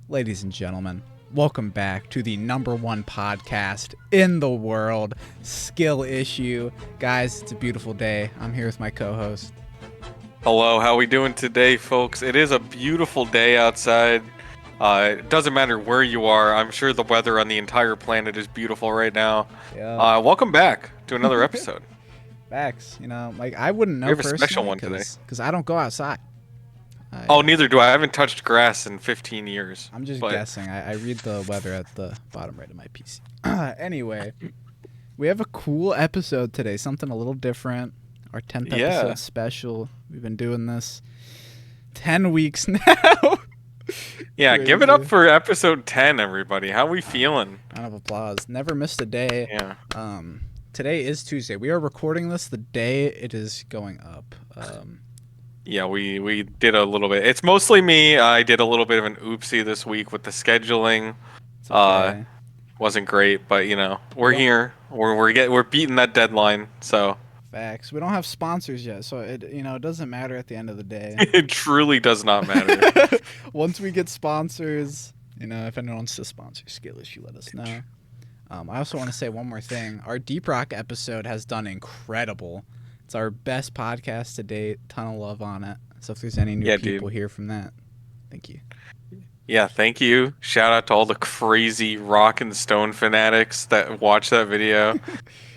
Ladies and gentlemen, welcome back to the #1 podcast in the world, Skill Issue. Guys, it's a beautiful day. I'm here with my co-host. Hello, how we doing today, folks? It is a beautiful day outside. It doesn't matter where you are. I'm sure the weather on the entire planet is beautiful right now. Yeah. Welcome back to another episode. Facts. Like I wouldn't know We have a personally special one today. because I don't go outside. Neither do I. I haven't touched grass in 15 years. I'm just guessing. I read the weather at the bottom right of my PC. Anyway, we have a cool episode today. Something a little different. Our 10th episode special. We've been doing this 10 weeks now. Yeah, Crazy. give it up for episode 10, everybody. How we feeling? Round of applause. Never missed a day. Yeah. Today is Tuesday. We are recording this the day it is going up. Yeah, we did a little bit. It's mostly me. I did a little bit of an oopsie this week with the scheduling. It's okay. Wasn't great, but we're here. We're beating that deadline. So Facts. We don't have sponsors yet, so it doesn't matter at the end of the day. It truly does not matter. Once we get sponsors, if anyone wants to sponsor Skill Issue, let us know. I also want to say one more thing. Our Deep Rock episode has done incredible. It's our best podcast to date. Ton of love on it. So if there's any new people here from that, thank you. Yeah, thank you. Shout out to all the crazy rock and stone fanatics that watch that video.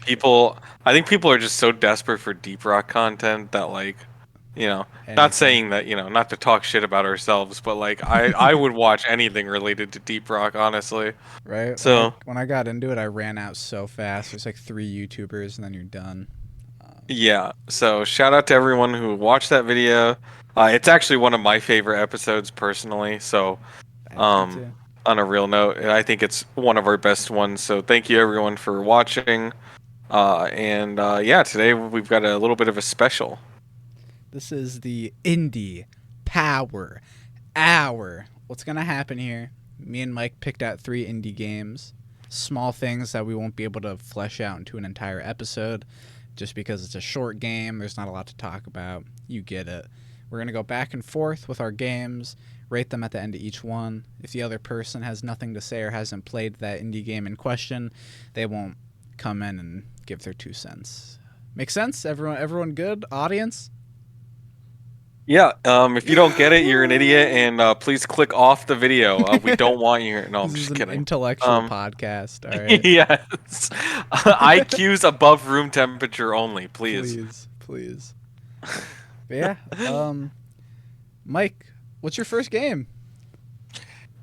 I think people are just so desperate for deep rock content that not saying that, not to talk shit about ourselves, but I would watch anything related to deep rock, honestly. Right? So when I got into it, I ran out so fast. There's like 3 YouTubers and then you're done. Yeah, so shout out to everyone who watched that video. It's actually one of my favorite episodes personally, so on a real note, I think it's one of our best ones, so thank you everyone for watching. Today we've got a little bit of a special. This is the Indie Power Hour. What's going to happen here? Me and Mike picked out 3 indie games. Small things that we won't be able to flesh out into an entire episode. Just because it's a short game, there's not a lot to talk about. You get it. We're going to go back and forth with our games, rate them at the end of each one. If the other person has nothing to say or hasn't played that indie game in question, they won't come in and give their 2 cents. Make sense? Everyone good? Audience? Yeah, if you don't get it, you're an idiot, and please click off the video. We don't want you here. No, I'm just kidding. Intellectual podcast, all right? Yes. IQ's above room temperature only, please. Please. But yeah, Mike, what's your first game?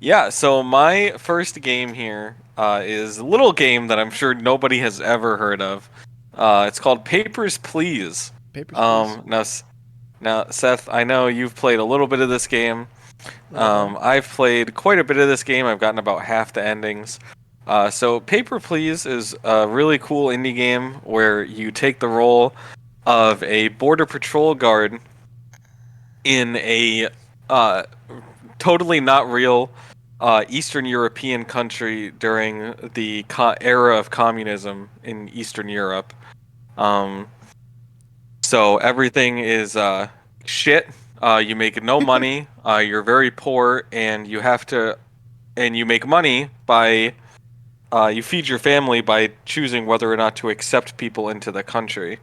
Yeah, so my first game here is a little game that I'm sure nobody has ever heard of. It's called Papers, Please. Papers, Please. Now, Seth, I know you've played a little bit of this game. I've played quite a bit of this game. I've gotten about half the endings. So Paper Please is a really cool indie game where you take the role of a border patrol guard in a totally not real Eastern European country during the era of communism in Eastern Europe. So everything is shit. You make no money. You're very poor, and you make money by you feed your family by choosing whether or not to accept people into the country.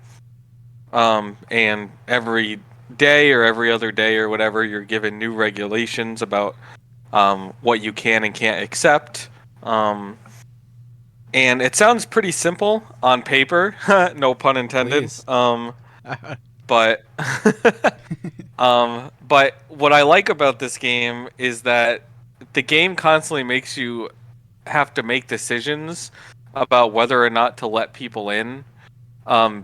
And every day or every other day or whatever, you're given new regulations about what you can and can't accept. And it sounds pretty simple on paper, no pun intended. Please. But what I like about this game is that the game constantly makes you have to make decisions about whether or not to let people in,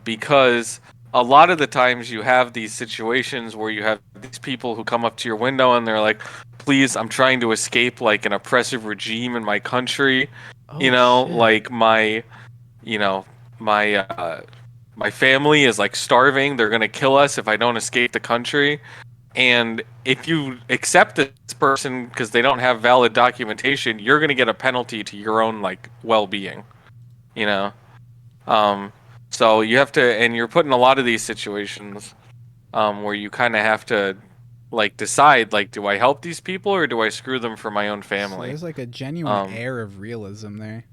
because a lot of the times you have these situations where you have these people who come up to your window and they're like, please, I'm trying to escape like an oppressive regime in my country. Shit. Like my family is like starving. They're going to kill us if I don't escape the country. And if you accept this person because they don't have valid documentation, you're going to get a penalty to your own like well-being, So you have to, and you're put in a lot of these situations where you kind of have to like decide like, do I help these people or do I screw them for my own So family? there's like a genuine Um, air of realism there.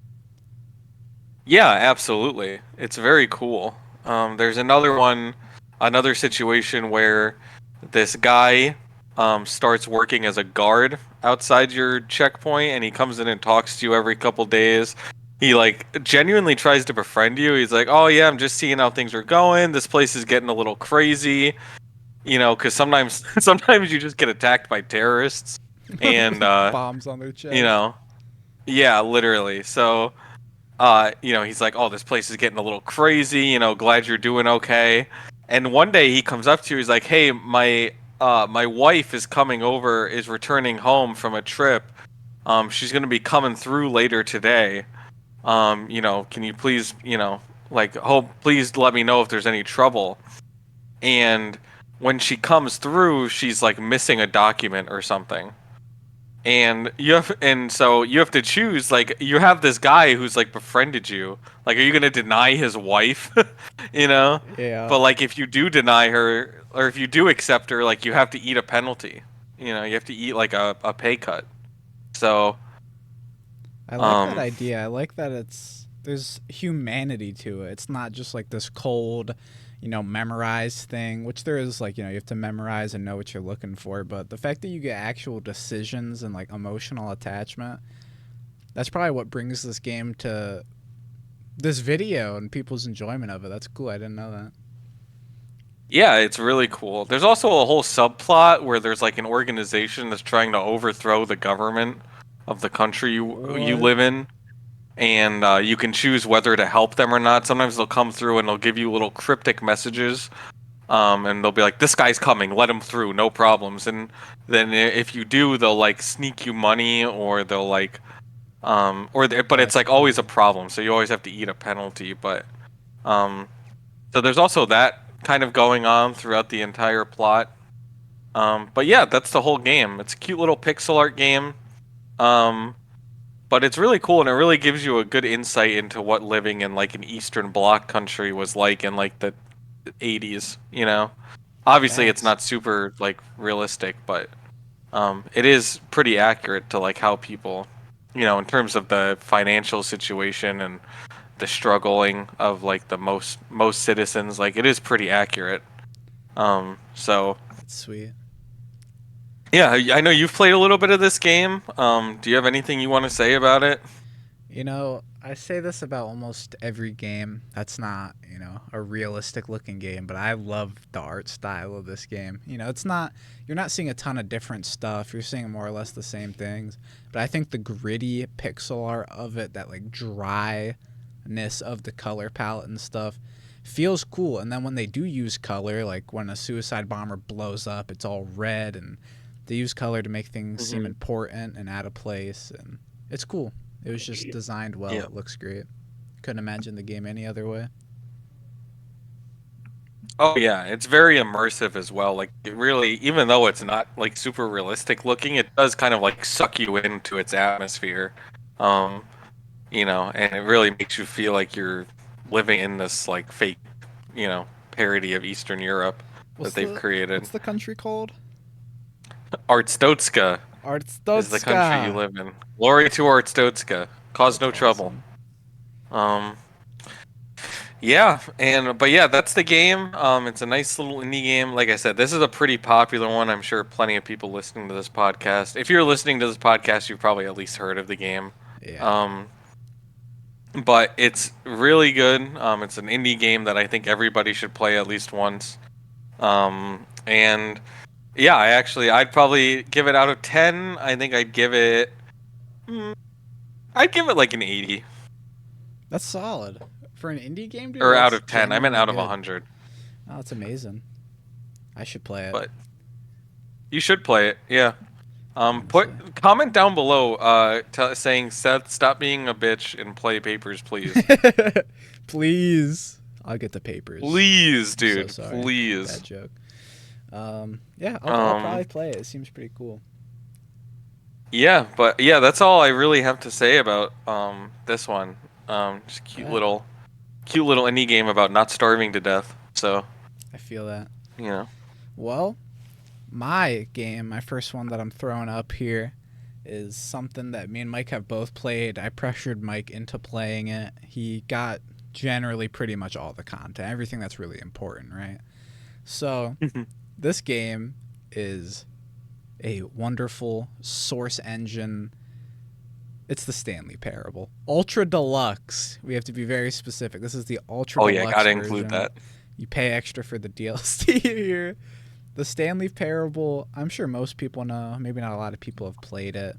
yeah, absolutely. It's very cool. There's another one, another situation where this guy starts working as a guard outside your checkpoint, and he comes in and talks to you every couple days. He like genuinely tries to befriend you. He's like, "Oh yeah, I'm just seeing how things are going. This place is getting a little crazy, you know, because sometimes sometimes you just get attacked by terrorists, and Bombs on their you chest. know, yeah, literally. So." He's like, "Oh, this place is getting a little crazy. You know, glad you're doing okay." And one day he comes up to you. He's like, "Hey, my wife is coming over. Is returning home from a trip. She's gonna be coming through later today. Can you please, please let me know if there's any trouble." And when she comes through, she's like missing a document or something. So you have to choose, like, you have this guy who's like befriended you. Like, are you gonna deny his wife? you know? Yeah. But like if you do deny her or if you do accept her, like you have to eat a penalty. You have to eat like a pay cut. So I like that um idea. I like that there's humanity to it. It's not just like this cold, memorized thing, which there is like, you have to memorize and know what you're looking for, but the fact that you get actual decisions and like emotional attachment, that's probably what brings this game to this video and people's enjoyment of it. That's cool. I didn't know that. yeah, it's really cool. There's also a whole subplot where there's like an organization that's trying to overthrow the government of the country you What? live in. And you can choose whether to help them or not. Sometimes they'll come through and they'll give you little cryptic messages, and they'll be like, "This guy's coming, let him through, no problems." And then if you do, they'll like sneak you money, or they'll like, but it's That's like always a cool. problem, so you always have to eat a penalty. But um, so there's also that kind of going on throughout the entire plot. But yeah, that's the whole game. It's a cute little pixel art game. Um, but it's really cool and it really gives you a good insight into what living in like an Eastern Bloc country was like in like the 80s, you know. Obviously it's Facts. not super like realistic, but it is pretty accurate to like how people, in terms of the financial situation and the struggling of like the most citizens, like it is pretty accurate. So That's sweet. yeah, I know you've played a little bit of this game. Do you have anything you want to say about it? I say this about almost every game that's not, a realistic looking game, but I love the art style of this game. You're not seeing a ton of different stuff. You're seeing more or less the same things. But I think the gritty pixel art of it, that like dryness of the color palette and stuff, feels cool. And then when they do use color, like when a suicide bomber blows up, it's all red, and they use color to make things seem Hmm. important and out of place, and it's cool. It was just designed well. Yeah. It looks great. Couldn't imagine the game any other way. Oh yeah, it's very immersive as well. Like it really, even though it's not like super realistic looking, it does kind of like suck you into its atmosphere. Um, and it really makes you feel like you're living in this like fake, parody of Eastern Europe that What's they've the created. what's the country called? Artstotska is the country you Arstotzka. live in. Glory to Artstotska. Cause That's no trouble. awesome. Um, Yeah, but yeah, that's the game. It's a nice little indie game. Like I said, this is a pretty popular one. I'm sure plenty of people listening to this podcast. If you're listening to this podcast, you've probably at least heard of the game. Yeah. Um, but it's really good. It's an indie game that I think everybody should play at least once. And yeah, I'd probably give it out of 10. I think mm, I'd give it like an 80 That's solid. For an indie game, dude, or out that's of 10. I meant genuinely out of good. 100. Oh, that's amazing. I should play it. But you should play it. Yeah. Honestly. Put comment down below, saying Seth, stop being a bitch and play Papers, please. Please. I'll get the papers. Please, I'm so dude, sorry. please. Bad joke. Yeah, I'll Um, probably play it. It seems pretty cool. yeah, but yeah, that's all I really have to say about this one. Just Yeah, cute little indie game about not starving to death. So I feel that. you know, Well, My game, my first one that I'm throwing up here, is something that me and Mike have both played. I pressured Mike into playing it. He got generally pretty much all the content, everything that's really important, right? So, this game is a wonderful source engine. It's the Stanley Parable. Ultra Deluxe. We have to be very specific. This is the Ultra Oh yeah, Deluxe gotta include version. that. You pay extra for the DLC here. The Stanley Parable, I'm sure most people know. Maybe not a lot of people have played it.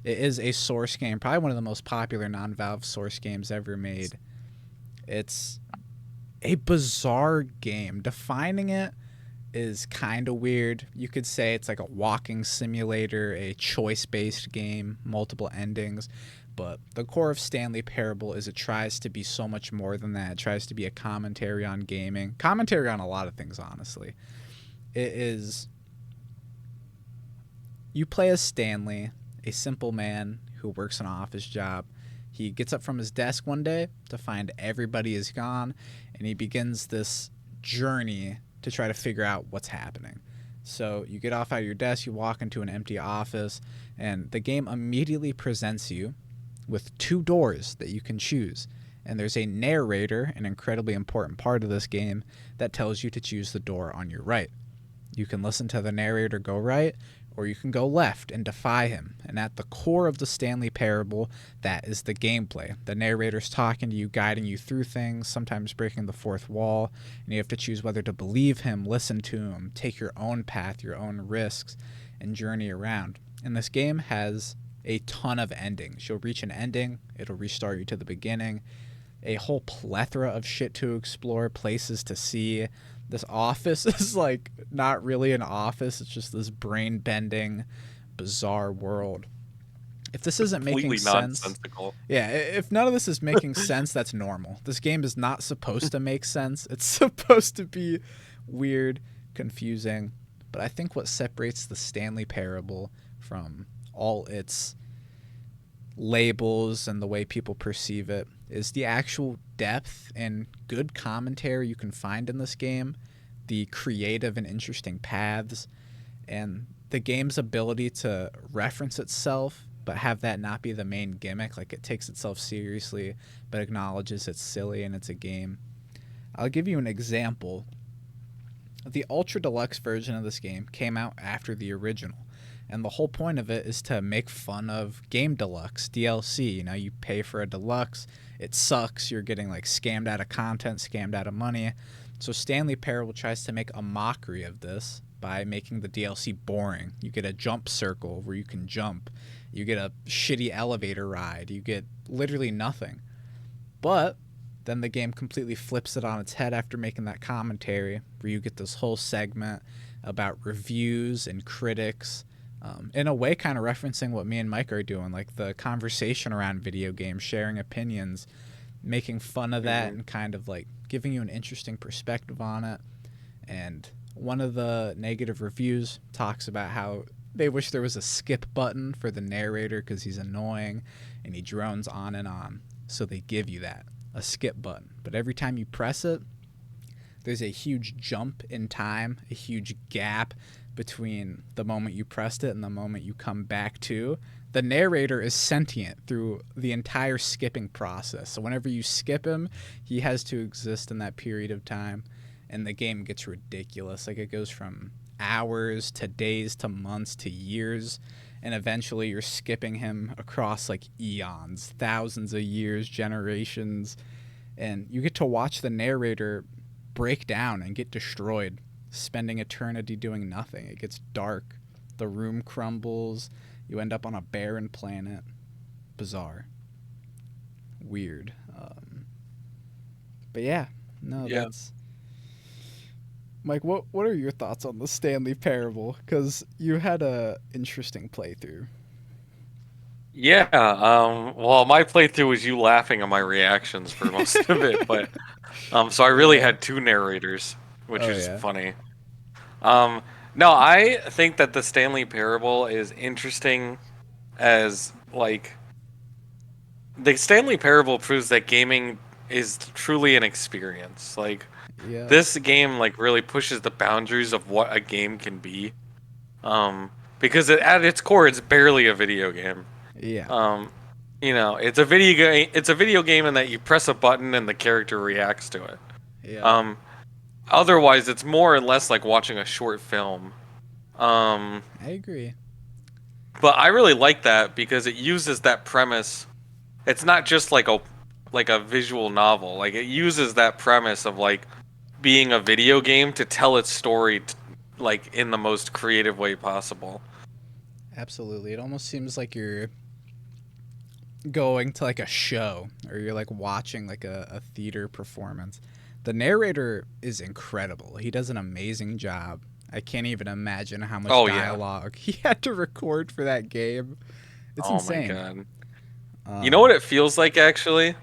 It is a source game, probably one of the most popular non-Valve source games ever made. It's a bizarre game. Defining it is kind of weird. You could say it's like a walking simulator, a choice-based game, multiple endings. But the core of Stanley Parable is it tries to be so much more than that. It tries to be a commentary on gaming, commentary on a lot of things, honestly. It is, you play as Stanley, a simple man who works an office job. He gets up from his desk one day to find everybody is gone, and he begins this journey to try to figure out what's happening. So you get off out of your desk, you walk into an empty office, and the game immediately presents you with two doors that you can choose. And there's a narrator, an incredibly important part of this game, that tells you to choose the door on your right. You can listen to the narrator go right, or you can go left and defy him. And at the core of the Stanley Parable, that is the gameplay. The narrator's talking to you, guiding you through things, sometimes breaking the fourth wall, and you have to choose whether to believe him, listen to him, take your own path, your own risks, and journey around. And this game has a ton of endings. You'll reach an ending, it'll restart you to the beginning, a whole plethora of shit to explore, places to see. This office is like not really an office, it's just this brain bending, bizarre world. If this isn't making Completely sense, nonsensical. yeah, if none of this is making sense, that's normal. This game is not supposed to make sense. It's supposed to be weird, confusing. But I think what separates the Stanley Parable from all its labels and the way people perceive it is the actual depth and good commentary you can find in this game, the creative and interesting paths, and the game's ability to reference itself but have that not be the main gimmick. Like, it takes itself seriously but acknowledges it's silly and it's a game. I'll give you an example. The Ultra Deluxe version of this game came out after the original. And the whole point of it is to make fun of Game Deluxe, DLC. You know, you pay for a Deluxe, it sucks, you're getting like scammed out of content, scammed out of money. So Stanley Parable tries to make a mockery of this by making the DLC boring. You get a jump circle where you can jump. You get a shitty elevator ride. You get literally nothing. But then the game completely flips it on its head after making that commentary, where you get this whole segment about reviews and critics, in a way kind of referencing what me and Mike are doing, like the conversation around video games, sharing opinions, making fun of that, and kind of like giving you an interesting perspective on it. And one of the negative reviews talks about how they wish there was a skip button for the narrator because he's annoying and he drones on and on. So they give you that, a skip button. But every time you press it, there's a huge jump in time, a huge gap between the moment you pressed it and the moment you come back to. The narrator is sentient through the entire skipping process. So whenever you skip him, he has to exist in that period of time. And the game gets ridiculous. Like, it goes from hours to days to months to years. And eventually you're skipping him across like eons, thousands of years, generations. And you get to watch the narrator break down and get destroyed, spending eternity doing nothing. It gets dark. The room crumbles. You end up on a barren planet. Bizarre. Weird. But yeah, no, Yeah. that's... Mike, what are your thoughts on the Stanley Parable? Because you had a interesting playthrough. Yeah, well, my playthrough was you laughing at my reactions for most of it, but so I really Yeah. had two narrators, which Oh is yeah. funny. Um, no, I think that the Stanley Parable is interesting as like the Stanley Parable proves that gaming is truly an experience. Like Yeah. this game like really pushes the boundaries of what a game can be. Because at its core, it's barely a video game. Yeah. Um, it's a video game. It's a video game in that you press a button and the character reacts to it. Yeah. Um, Otherwise, it's more or less like watching a short film. Um, I agree. but I really like that because it uses that premise. It's not just like a visual novel. Like it uses that premise of like being a video game to tell its story like in the most creative way possible. Absolutely. It almost seems like you're going to like a show or you're like watching like a theater performance. The narrator is incredible. He does an amazing job. I can't even imagine how much Oh yeah. dialogue he had to record for that game. It's Oh my insane. god. You know what Um, it feels like actually?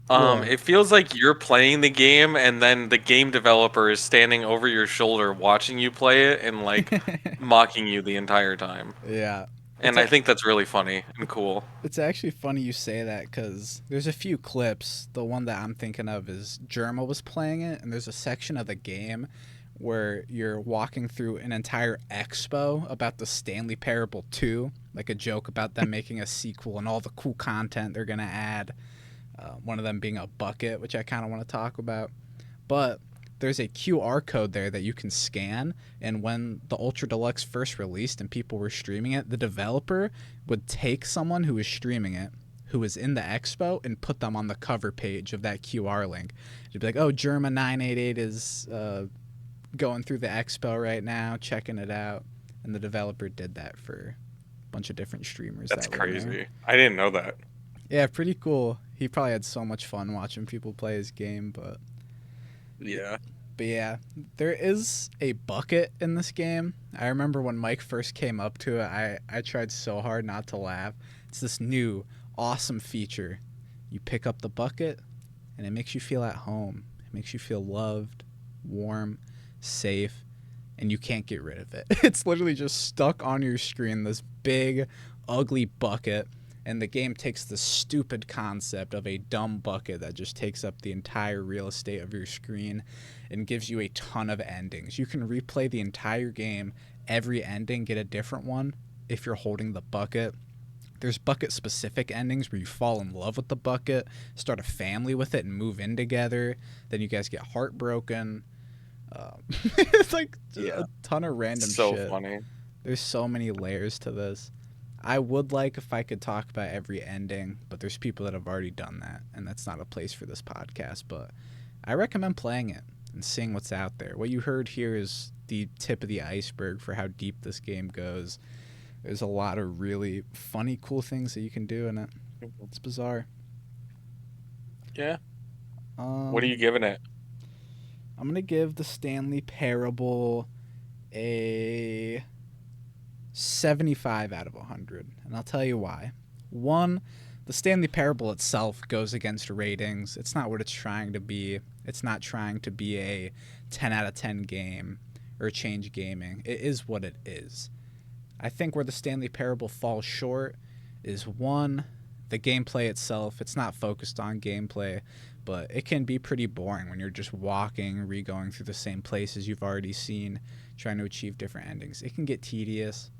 what? It feels like you're playing the game and then the game developer is standing over your shoulder watching you play it and like mocking you the entire time. Yeah. It's And I think that's really funny and cool. it's actually funny you say that because there's a few clips. The one that I'm thinking of is Germa was playing it, and there's a section of the game where you're walking through an entire expo about the Stanley Parable 2, like a joke about them making a sequel and all the cool content they're going to add. One of them being a bucket, which I kind of want to talk about. But there's a QR code there that you can scan. And when the Ultra Deluxe first released and people were streaming it, the developer would take someone who was streaming it, who was in the expo, and put them on the cover page of that QR link. You'd be like, oh, Germa988 is going through the expo right now, checking it out. And the developer did that for a bunch of different streamers That's that were there. crazy. I didn't know that. Yeah, pretty cool. He probably had so much fun watching people play his game, Yeah. but yeah, there is a bucket in this game. I remember when Mike first came up to it, I tried so hard not to laugh. It's this new awesome feature. You pick up the bucket and it makes you feel at home. It makes you feel loved, warm, safe, and you can't get rid of it. It's literally just stuck on your screen, this big, ugly bucket. And the game takes the stupid concept of a dumb bucket that just takes up the entire real estate of your screen and gives you a ton of endings. You can replay the entire game, every ending, get a different one if you're holding the bucket. There's bucket specific endings where you fall in love with the bucket, start a family with it, and move in together. Then you guys get heartbroken. It's like Yeah. a ton of random So shit. funny. There's so many layers to this. I would like if I could talk about every ending, but there's people that have already done that, and that's not a place for this podcast. But I recommend playing it and seeing what's out there. What you heard here is the tip of the iceberg for how deep this game goes. There's a lot of really funny, cool things that you can do in it. It's bizarre. Yeah. What are you Um, giving it? I'm gonna give the Stanley Parable a 75 out of 100, and I'll tell you why. One, the Stanley Parable itself goes against ratings. It's not what it's trying to be. It's not trying to be a 10 out of 10 game or change gaming. It is what it is. I think where the Stanley Parable falls short is one, the gameplay itself. It's not focused on gameplay, but it can be pretty boring when you're just walking, re-going through the same places you've already seen, trying to achieve different endings. It can get tedious.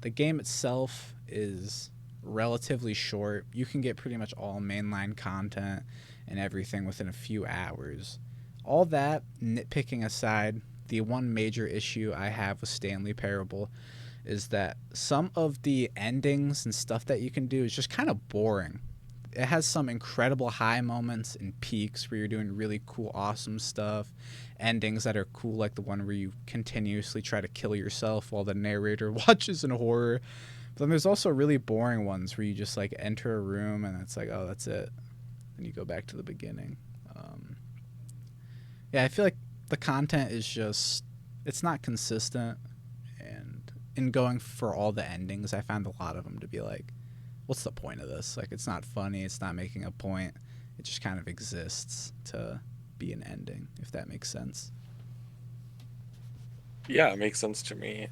The game itself is relatively short. You can get pretty much all mainline content and everything within a few hours. All that nitpicking aside, the one major issue I have with Stanley Parable is that some of the endings and stuff that you can do is just kind of boring. It has some incredible high moments and peaks where you're doing really cool, awesome stuff. Endings that are cool, like the one where you continuously try to kill yourself while the narrator watches in horror. But then there's also really boring ones where you just like enter a room and it's like, oh, that's it. And you go back to the beginning. Yeah, I feel like the content is just, it's not consistent. And in going for all the endings, I found a lot of them to be like, what's the point of this? Like, it's not funny. It's not making a point. It just kind of exists to be an ending, if that makes sense. Yeah, it makes sense to me.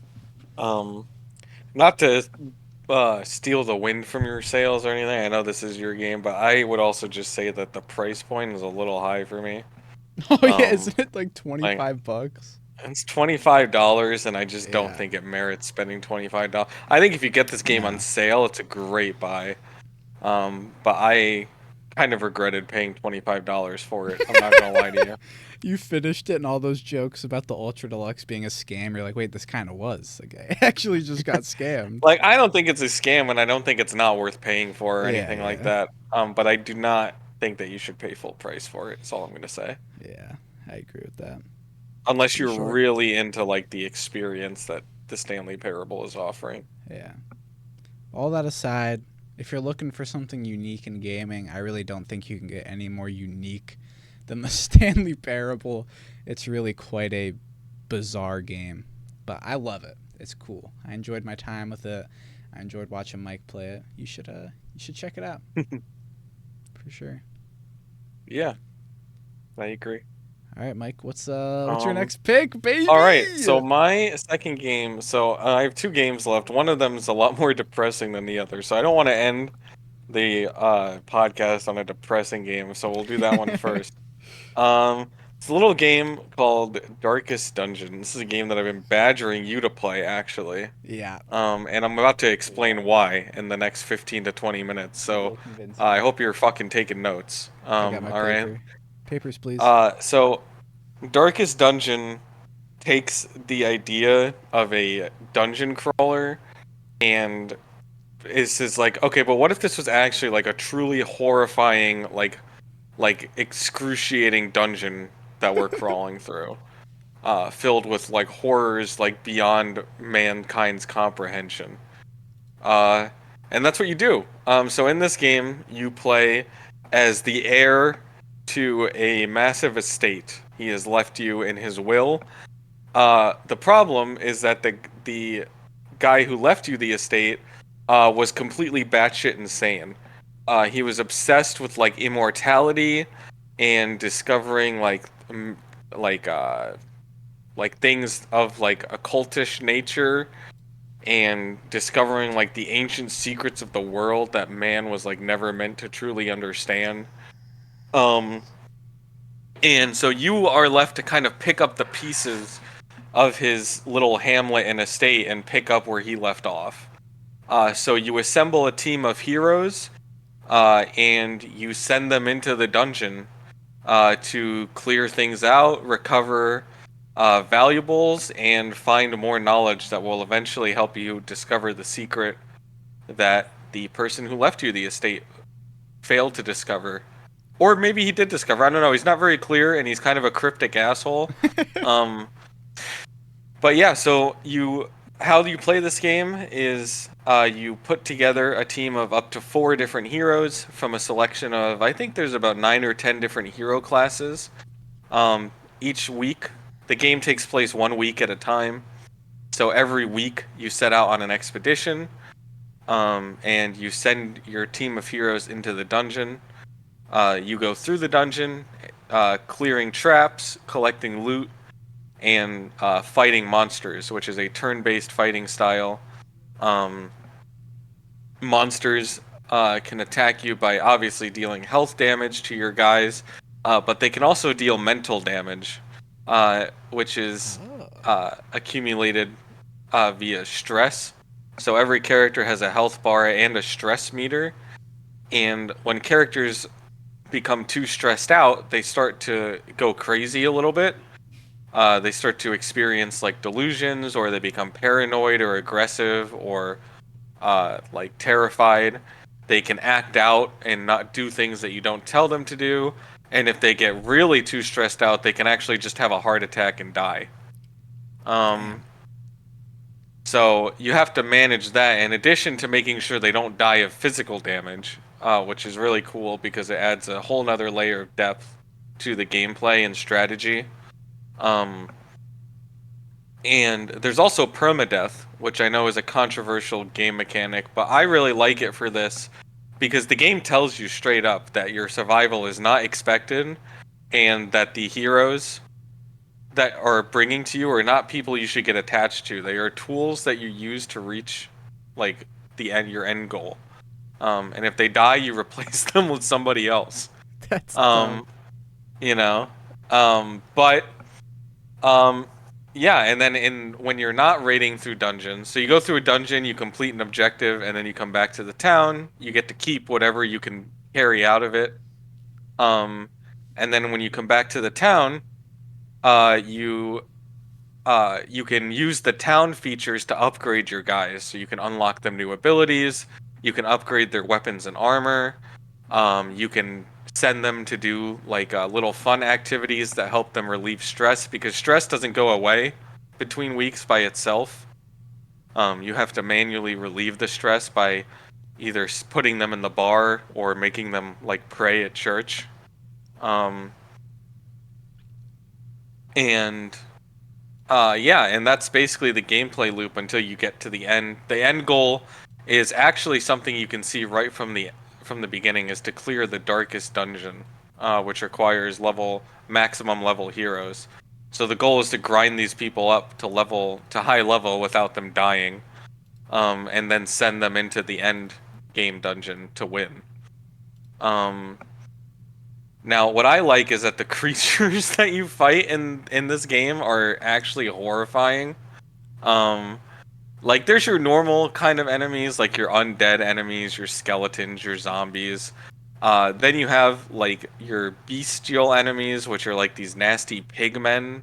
Um, Not to steal the wind from your sales or anything. I know this is your game, but I would also just say that the price point is a little high for me. Oh, yeah. Um, Isn't it like like 25 bucks? It's $25, and I just don't Yeah. think it merits spending $25. I think if you get this game on No. sale, it's a great buy. But I kind of regretted paying $25 for it. I'm not gonna lie to you. You finished it and all those jokes about the Ultra Deluxe being a scam. You're like, wait, this kind of was. Like, I actually just got scammed. Like, I don't think it's a scam, and I don't think it's not worth paying for or Yeah, anything like yeah. that. But I do not think that you should pay full price for it. That's all I'm gonna say. Yeah, I agree with that. Unless Pretty you're short. really into like the experience that the Stanley Parable is offering. Yeah. All that aside, if you're looking for something unique in gaming, I really don't think you can get any more unique than the Stanley Parable. It's really quite a bizarre game, but I love it. It's cool. I enjoyed my time with it. I enjoyed watching Mike play it. You should check it out for sure. Yeah, I agree. All right, Mike. What's your Um, next pick, all right. baby? So my second game. So I have two games left. One of them is a lot more depressing than the other. So I don't want to end the podcast on a depressing game. So we'll do that one first. It's a little game called Darkest Dungeon. This is a game that I've been badgering you to play, actually. Yeah, And I'm about to explain why in the next 15 to 20 minutes. you So will convince I me. hope you're fucking taking notes. I got my All right. paper. Papers, please. So Darkest Dungeon takes the idea of a dungeon crawler and is like, okay, but what if this was actually like a truly horrifying, like excruciating dungeon that we're crawling through, filled with like horrors like beyond mankind's comprehension. Uh, and that's what you do. So in this game, you play as the heir to a massive estate. He has left you in his will. The problem is that the guy who left you the estate was completely batshit insane. He was obsessed with like immortality and discovering like uh, like things of like occultish nature and discovering like the ancient secrets of the world that man was like never meant to truly understand. Um, and so you are left to kind of pick up the pieces of his little hamlet and estate and pick up where he left off. So you assemble a team of heroes, and you send them into the dungeon to clear things out, recover valuables, and find more knowledge that will eventually help you discover the secret that the person who left you the estate failed to discover. Or maybe he did discover. I don't know. He's not very clear, and he's kind of a cryptic asshole. Um, but yeah, so how you play this game is you put together a team of up to 4 different heroes from a selection of, I think there's about 9 or 10 different hero classes. Each week, the game takes place 1 week at a time. So every week you set out on an expedition, and you send your team of heroes into the dungeon. You go through the dungeon, clearing traps, collecting loot, and fighting monsters, which is a turn-based fighting style. Um, Monsters can attack you by obviously dealing health damage to your guys, but they can also deal mental damage, which is Oh. accumulated via stress. So every character has a health bar and a stress meter, and when characters become too stressed out, they start to go crazy a little bit. They start to experience like delusions, or they become paranoid or aggressive or like terrified. They can act out and not do things that you don't tell them to do. And if they get really too stressed out, they can actually just have a heart attack and die. Um, Damn. so you have to manage that in addition to making sure they don't die of physical damage, which is really cool because it adds a whole nother layer of depth to the gameplay and strategy. Um, And there's also permadeath, which I know is a controversial game mechanic, but I really like it for this because the game tells you straight up that your survival is not expected and that the heroes that are bringing to you are not people you should get attached to. They are tools that you use to reach like your end goal. And if they die, you replace them with somebody else. That's tough. Um, you know. But um Yeah, and then when you're not raiding through dungeons, so you go through a dungeon, you complete an objective, and then you come back to the town. You get to keep whatever you can carry out of it. Um, and then when you come back to the town, you you can use the town features to upgrade your guys. So you can unlock them new abilities. You can upgrade their weapons and armor. You can send them to do like little fun activities that help them relieve stress because stress doesn't go away between weeks by itself. You have to manually relieve the stress by either putting them in the bar or making them like pray at church. Um, and yeah, and that's basically the gameplay loop until you get to the end. The end goal is actually something you can see right from the beginning is to clear the darkest dungeon, which requires maximum level heroes. So the goal is to grind these people up to high level without them dying, and then send them into the end game dungeon to win. Um, Now, what I like is that the creatures that you fight in this game are actually horrifying. Um, like there's your normal kind of enemies, like your undead enemies, your skeletons, your zombies. Then you have like your bestial enemies, which are like these nasty pigmen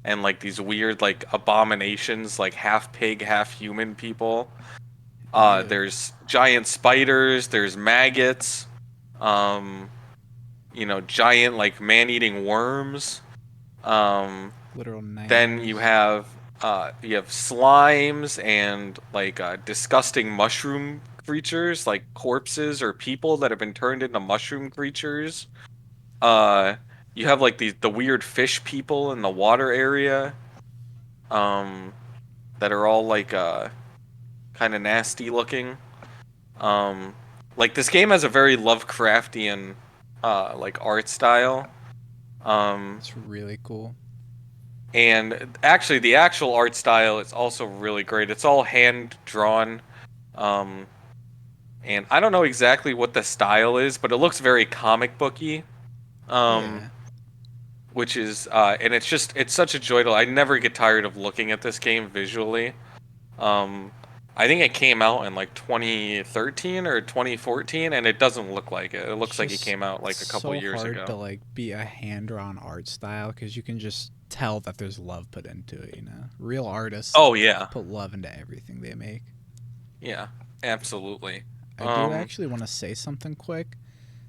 and like these weird like abominations, like half pig, half human people. Ew. There's giant spiders, there's maggots, um, giant like man-eating worms. Um, Literal then nightmares. you have slimes and like disgusting mushroom creatures, like corpses or people that have been turned into mushroom creatures. Uh, you have like the weird fish people in the water area, um, that are all like kind of nasty looking. Um, like this game has a very Lovecraftian like art style. Um, It's really cool. And actually, the actual art style is also really great. It's all hand drawn. Um, and I don't know exactly what the style is, but it looks very comic booky. Um, Yeah. and it's such a joy to. I never get tired of looking at this game visually. Um, I think it came out in like 2013 or 2014, and it doesn't look like it. It It's looks like it just came out it's like a couple so years hard to ago. like be a hand-drawn art style because you can just tell that there's love put into it. Real artists Oh yeah, put love into everything they make. yeah, absolutely. I do Um, actually want to say something quick.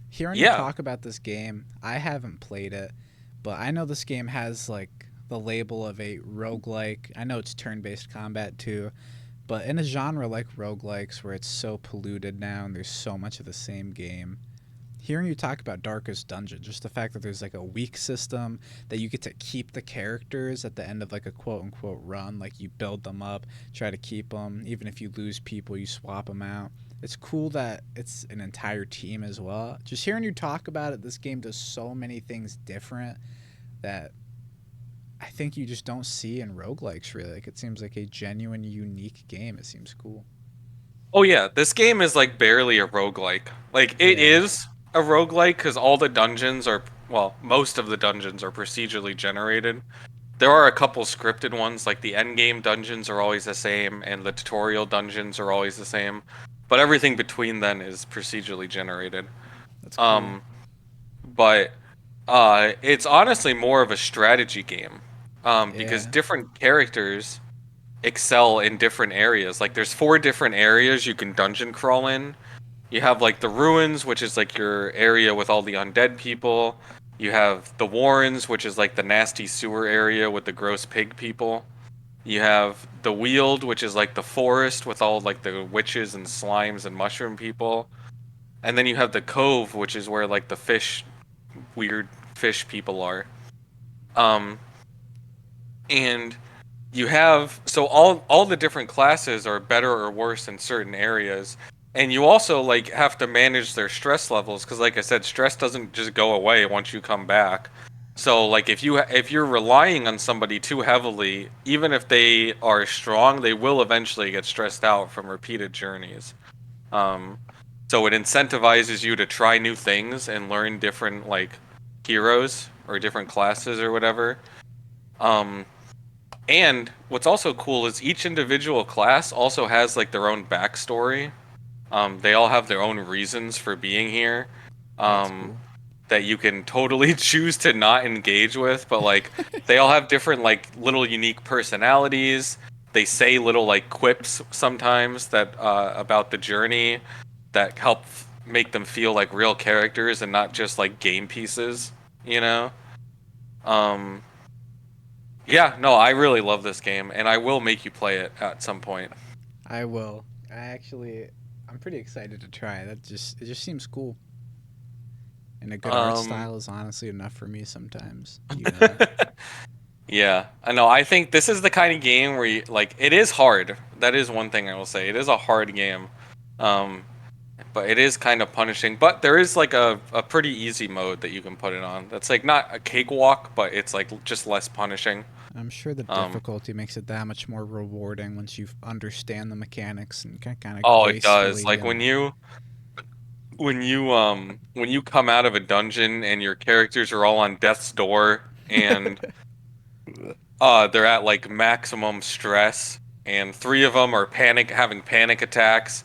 Hearing you yeah. talk about this game, I haven't played it, but I know this game has like the label of a roguelike. I know it's turn-based combat too, but in a genre like roguelikes where it's so polluted now and there's so much of the same game, hearing you talk about Darkest Dungeon, just the fact that there's like a weak system that you get to keep the characters at the end of like a quote unquote run, like you build them up, try to keep them, even if you lose people, you swap them out. It's cool that it's an entire team as well. Just hearing you talk about it, this game does so many things different that I think you just don't see in roguelikes really. Like it seems like a genuine, unique game. It seems cool. Oh yeah, this game is like barely a roguelike. Like it Yeah. is a roguelike because all the dungeons are well, most of the dungeons are procedurally generated. There are a couple scripted ones, like the end game dungeons are always the same and the tutorial dungeons are always the same. But everything between then is procedurally generated. That's cool. Um, but it's honestly more of a strategy game. Because Yeah. different characters excel in different areas. Like there's four different areas you can dungeon crawl in. You have like the ruins, which is like your area with all the undead people. You have the warrens, which is like the nasty sewer area with the gross pig people. You have the weald, which is like the forest with all like the witches and slimes and mushroom people. And then you have the cove, which is where like the weird fish people are. Um, and you have so all the different classes are better or worse in certain areas, and you also like have to manage their stress levels because like I said, stress doesn't just go away once you come back. So like if you're relying on somebody too heavily, even if they are strong, they will eventually get stressed out from repeated journeys. um so it incentivizes you to try new things and learn different like heroes or different classes or whatever. um And what's also cool is each individual class also has like their own backstory. They all have their own reasons for being here. That's Um, cool. that you can totally choose to not engage with, but like they all have different like little unique personalities. They say little like quips sometimes that about the journey that help make them feel like real characters and not just like game pieces, you know? Um, yeah, no, I really love this game and I will make you play it at some point. I will. I'm pretty excited to try. It just seems cool. And a good art Um, style is honestly enough for me sometimes. You know. yeah, I know. I think this is the kind of game where you, like it is hard. That is one thing I will say. It is a hard game. Um, but it is kind of punishing. But there is like a pretty easy mode that you can put it on. That's like not a cakewalk, but it's like just less punishing. I'm sure the Um, difficulty makes it that much more rewarding once you understand the mechanics and can kind of oh, it does. gracefully Like when you come out of a dungeon and your characters are all on death's door and they're at like maximum stress and three of them are having panic attacks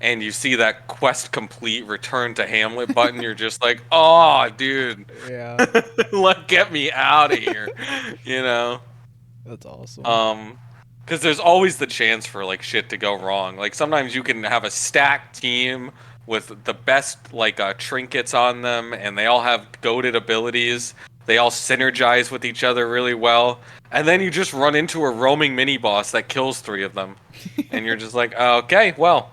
and you see that quest complete return to Hamlet button, you're just like, oh, dude, Yeah, get me out of here, you know? that's awesome. Um, because there's always the chance for like shit to go wrong. Like sometimes you can have a stacked team with the best like trinkets on them, and they all have goated abilities. They all synergize with each other really well, and then you just run into a roaming mini boss that kills three of them, and you're just like, okay, well,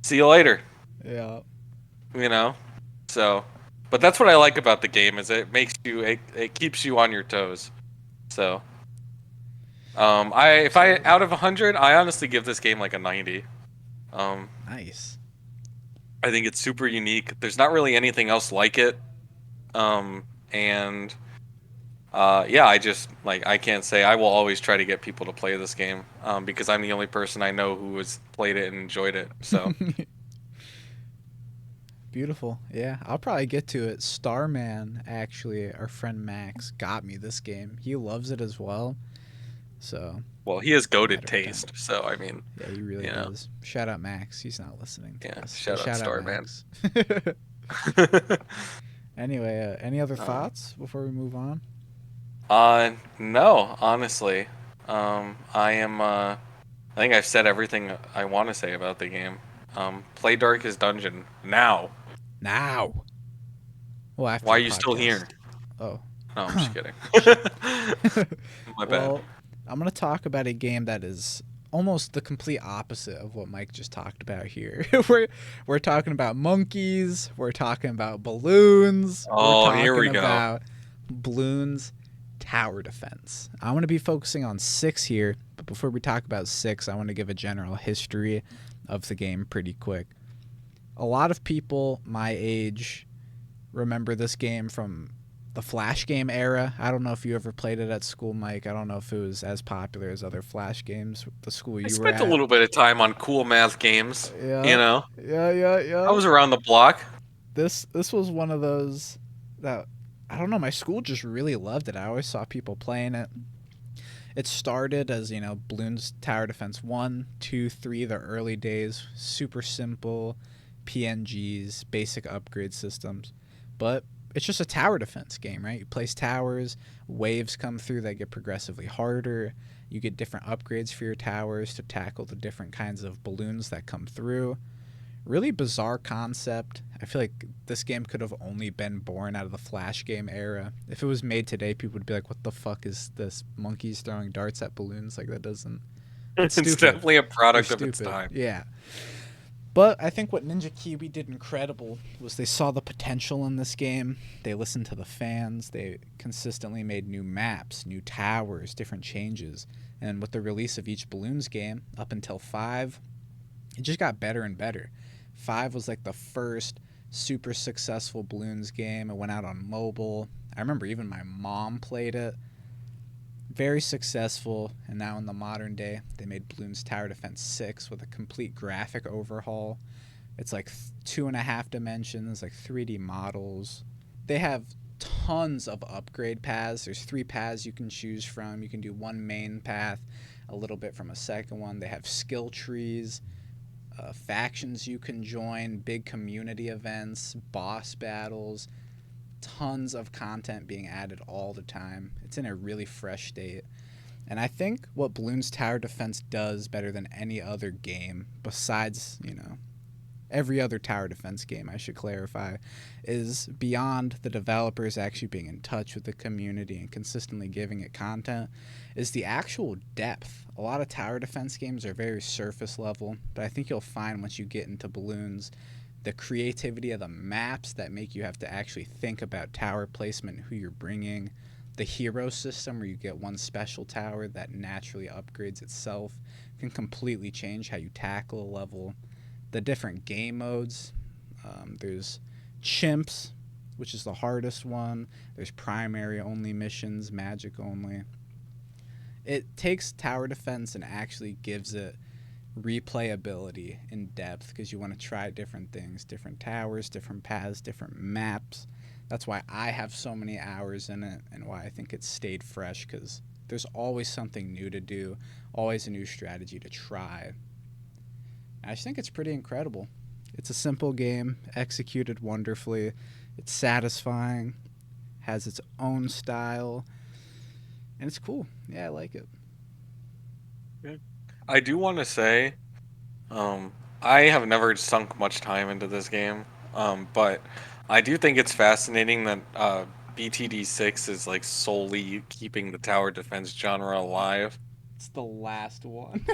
see you later. Yeah. You know, so. But that's what I like about the game is it keeps you on your toes. So. If I Absolutely. out of 100, I honestly give this game like a 90. Um, Nice. I think it's super unique. There's not really anything else like it. And yeah, I just like I can't say I will always try to get people to play this game because I'm the only person I know who has played it and enjoyed it. So Beautiful. Yeah, I'll probably get to it. Starman, actually, our friend Max got me this game. He loves it as well. So, well, he has it's a goated matter of time. taste. So I mean, Yeah, he really you know, does. Shout out Max. He's not listening to yeah. this, but Shout out shout out Starman. Max. Anyway, any other um, thoughts before we move on? no, honestly, I am. I think I've said everything I want to say about the game. Play Darkest Dungeon now. Now. Well, after Why are the you still podcast. here? Oh. No, I'm just kidding. Shit. My bad. Well, I'm going to talk about a game that is almost the complete opposite of what Mike just talked about here. We're talking about monkeys, we're talking about balloons, we're Oh, here talking we go. about Bloons tower defense. I'm going to be focusing on 6 here, but before we talk about 6, I want to give a general history of the game pretty quick. A lot of people my age remember this game from the Flash game era. I don't know if you ever played it at school, Mike. I don't know if it was as popular as other Flash games, the school I you were spent a at. little bit of time on cool math games. You Yeah, know, I yeah. was around the block. This was one of those that I don't know. My school just really loved it. I always saw people playing it. It started as Bloons Tower Defense 1, 2, 3, the early days, super simple, PNGs, basic upgrade systems, but it's just a tower defense game, right? You place towers, waves come through that get progressively harder. You get different upgrades for your towers to tackle the different kinds of balloons that come through. Really bizarre concept. I feel like this game could have only been born out of the Flash game era. If it was made today, people would be like, "What the fuck is this? Monkeys throwing darts at balloons? Like that doesn't. It's It's stupid. definitely a They're product of its stupid." time. Yeah. But I think what Ninja Kiwi did incredible was they saw the potential in this game. They listened to the fans. They consistently made new maps, new towers, different changes. And with the release of each Balloons game up until 5, it just got better and better. 5 was like the first super successful Balloons game. It went out on mobile. I remember even my mom played it. Very successful, and now in the modern day, they made Bloons Tower Defense 6 with a complete graphic overhaul. It's like 2.5 dimensions, like 3D models. They have tons of upgrade paths. There's 3 paths you can choose from. You can do one main path, a little bit from a second one. They have skill trees, factions you can join, big community events, boss battles, tons of content being added all the time. It's in a really fresh state. And I think what Bloons Tower Defense does better than any other game, besides, every other tower defense game, I should clarify, is beyond the developers actually being in touch with the community and consistently giving it content, is the actual depth. A lot of tower defense games are very surface level, but I think you'll find once you get into Bloons, the creativity of the maps that make you have to actually think about tower placement and who you're bringing, the hero system where you get one special tower that naturally upgrades itself can completely change how you tackle a level. The different game modes. There's chimps, which is the hardest one. There's primary only missions, magic only. It takes tower defense and actually gives it replayability in depth because you want to try different things, different towers, different paths, different maps. That's why I have so many hours in it and why I think it's stayed fresh, because there's always something new to do, always a new strategy to try. I just think it's pretty incredible. It's a simple game, executed wonderfully. It's satisfying, has its own style, and it's cool. Yeah, I like it. I do want to say, I have never sunk much time into this game, but I do think it's fascinating that BTD6 is like solely keeping the tower defense genre alive. It's the last one.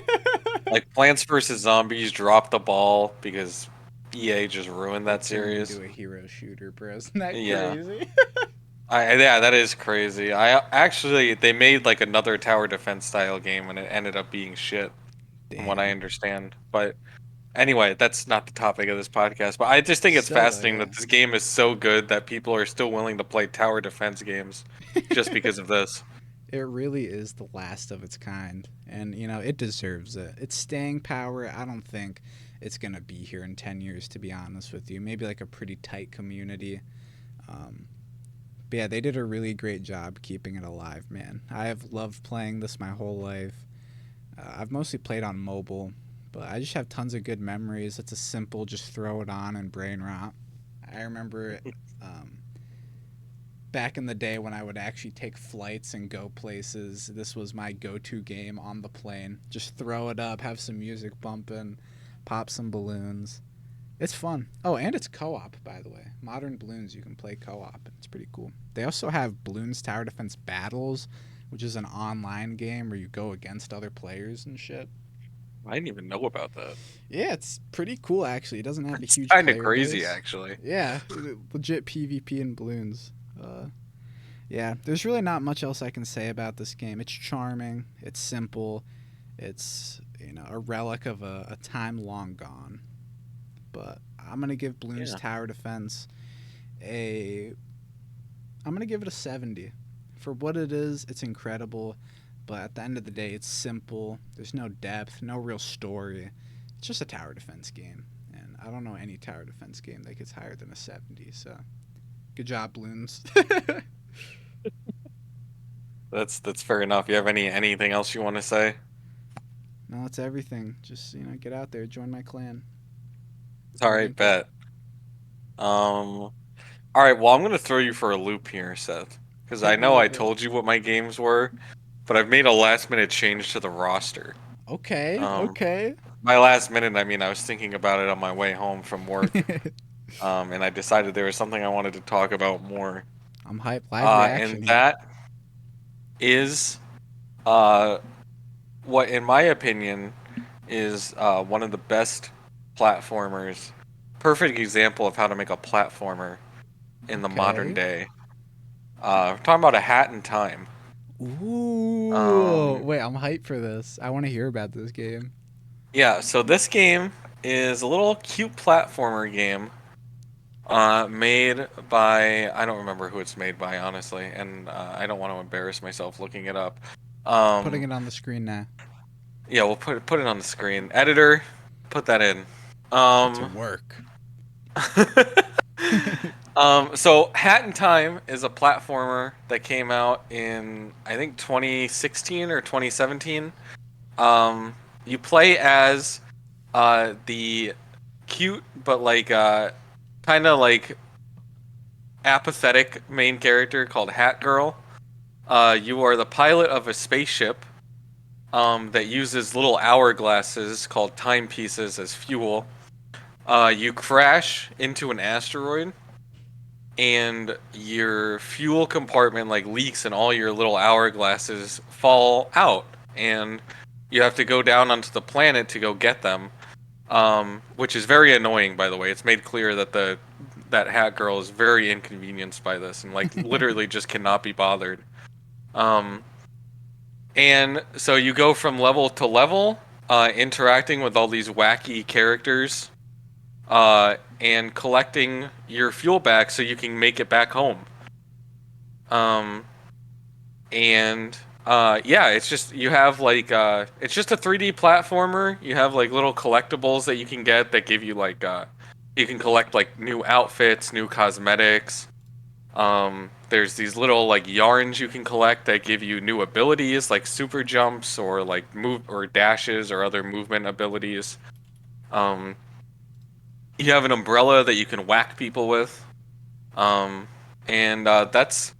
Like Plants vs Zombies dropped the ball because EA just ruined that Turned series. into a hero shooter, bro. Isn't that Yeah, crazy? yeah, that is crazy. I actually they made like another tower defense style game and it ended up being shit, from what I Damn. understand. But anyway, that's not the topic of this podcast. But I just think it's Still though, fascinating yeah. that this game is so good that people are still willing to play tower defense games just because of this. It really is the last of its kind, and it deserves it. Its staying power, I don't think it's gonna be here in 10 years. To be honest with you, maybe like a pretty tight community. Um, but yeah, they did a really great job keeping it alive, man. I have loved playing this my whole life. I've mostly played on mobile, but I just have tons of good memories. It's a simple, just throw it on and brain rot. I remember um, back in the day when I would actually take flights and go places, this was my go-to game on the plane. Just throw it up, have some music bumping, pop some balloons. It's fun. Oh, and it's co-op, by the way. Modern Bloons, you can play co-op. It's pretty cool. They also have Bloons Tower Defense Battles, which is an online game where you go against other players and shit. I didn't even know about that. Yeah, it's pretty cool, actually. It doesn't have a It's huge kind of player crazy, base. actually. Yeah, legit PvP and Bloons. Yeah, there's really not much else I can say about this game. It's charming. It's simple. It's a relic of a time long gone. But I'm gonna give Bloons Yeah. Tower Defense a. I'm gonna give it a 70. For what it is, it's incredible. But at the end of the day, it's simple. There's no depth, no real story. It's just a tower defense game, and I don't know any tower defense game that gets higher than a 70. So, good job, Bloons. That's fair enough. You have anything else you want to say? No, it's everything. Just get out there, join my clan. All We'll right, link up. bet. All right. Well, I'm gonna throw you for a loop here, Seth, because I Hit me know I with it. told you what my games were, but I've made a last minute change to the roster. Okay, Um, okay. my last minute, I mean, I was thinking about it on my way home from work, and I decided there was something I wanted to talk about more. I'm hyped. Live reaction And here. that is, uh, what, in my opinion, is one of the best platformers. Perfect example of how to make a platformer in the modern Okay. day. We're talking about A Hat in Time. Ooh. Um, Wait, I'm hyped for this. I want to hear about this game. yeah, so this game is a little cute platformer game made by, I don't remember who it's made by, honestly, and I don't want to embarrass myself looking it up. Putting Um, it on the screen now. yeah, we'll put it on the screen. Editor, put that in. Get to Um, work. So Hat in Time is a platformer that came out in I think 2016 or 2017. You play as the cute but like kind of like apathetic main character called Hat Girl. You are the pilot of a spaceship that uses little hourglasses called timepieces as fuel. You crash into an asteroid, and your fuel compartment like leaks, and all your little hourglasses fall out, and you have to go down onto the planet to go get them. Which is very annoying, by the way. It's made clear that that Hat Girl is very inconvenienced by this, and like literally just cannot be bothered. Um, and so you go from level to level, interacting with all these wacky characters, and collecting your fuel back so you can make it back home. Um, and yeah, it's just you have like it's just a 3D platformer. You have like little collectibles that you can get that give you like you can collect like new outfits, new cosmetics. There's these little like yarns you can collect that give you new abilities like super jumps or like move or dashes or other movement abilities. Um, you have an umbrella that you can whack people with. Um, and that's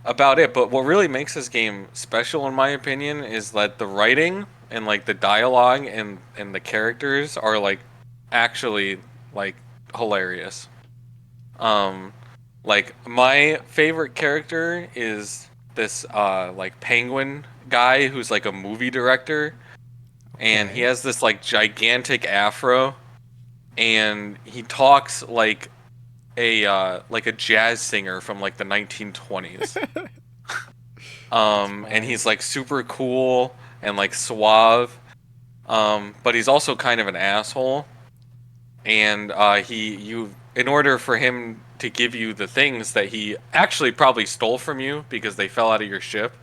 about it. But what really makes this game special, in my opinion, is that the writing and like the dialogue and the characters are like actually like hilarious. Um, like my favorite character is this like penguin guy who's like a movie director, and he Okay. has this like gigantic afro, and he talks like a jazz singer from like the 1920s. That's And funny. he's like super cool and like suave. But he's also kind of an asshole. And in order for him to give you the things that he actually probably stole from you because they fell out of your ship.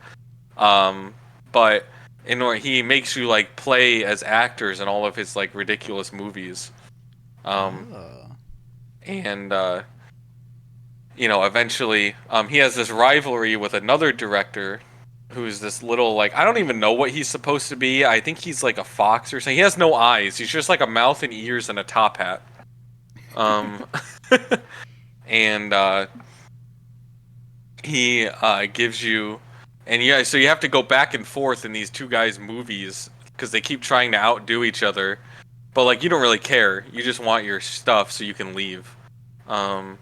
Um, but in order, he makes you like play as actors in all of his like ridiculous movies. Um, Oh. and eventually, he has this rivalry with another director who's this little, like, I don't even know what he's supposed to be. I think he's like a fox or something. He has no eyes. He's just like a mouth and ears and a top hat. Um, and he gives you, and yeah, so you have to go back and forth in these two guys' movies because they keep trying to outdo each other. But like, you don't really care. You just want your stuff so you can leave. Um,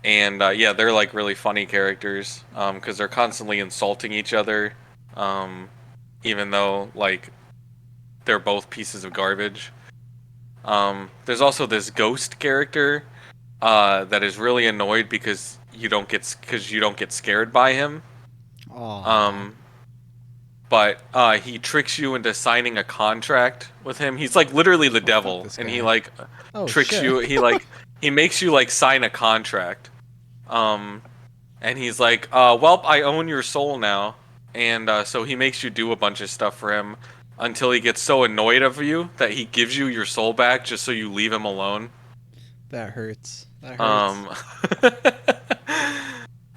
and yeah, they're like really funny characters because they're constantly insulting each other, um, even though like they're both pieces of garbage. There's also this ghost character that is really annoyed because you don't get scared by him. Aw. Um, but he tricks you into signing a contract with him. He's like literally the Oh, fuck devil, this and he guy. like Oh, tricks shit. you. He makes you like sign a contract. Um, and he's like, well, I own your soul now. And so he makes you do a bunch of stuff for him until he gets so annoyed of you that he gives you your soul back just so you leave him alone. That hurts. That hurts. Um,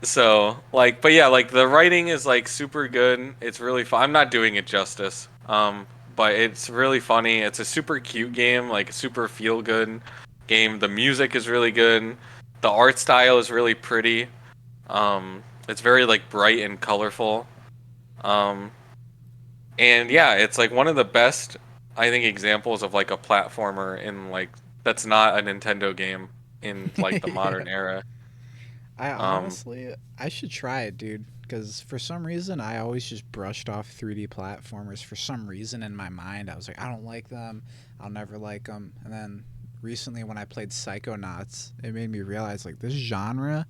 so, like, but yeah, like, the writing is, like, super good. It's really fun. I'm not doing it justice. But it's really funny. It's a super cute game, like, super feel good game. The music is really good. The art style is really pretty. It's very like bright and colorful. Um, and yeah, it's like one of the best, I think, examples of like a platformer in like that's not a Nintendo game in like the Yeah. modern era. I Um, honestly, I should try it, dude. Because for some reason, I always just brushed off 3D platformers. For some reason in my mind, I was like, I don't like them. I'll never like them. And then recently, when I played Psychonauts, it made me realize like this genre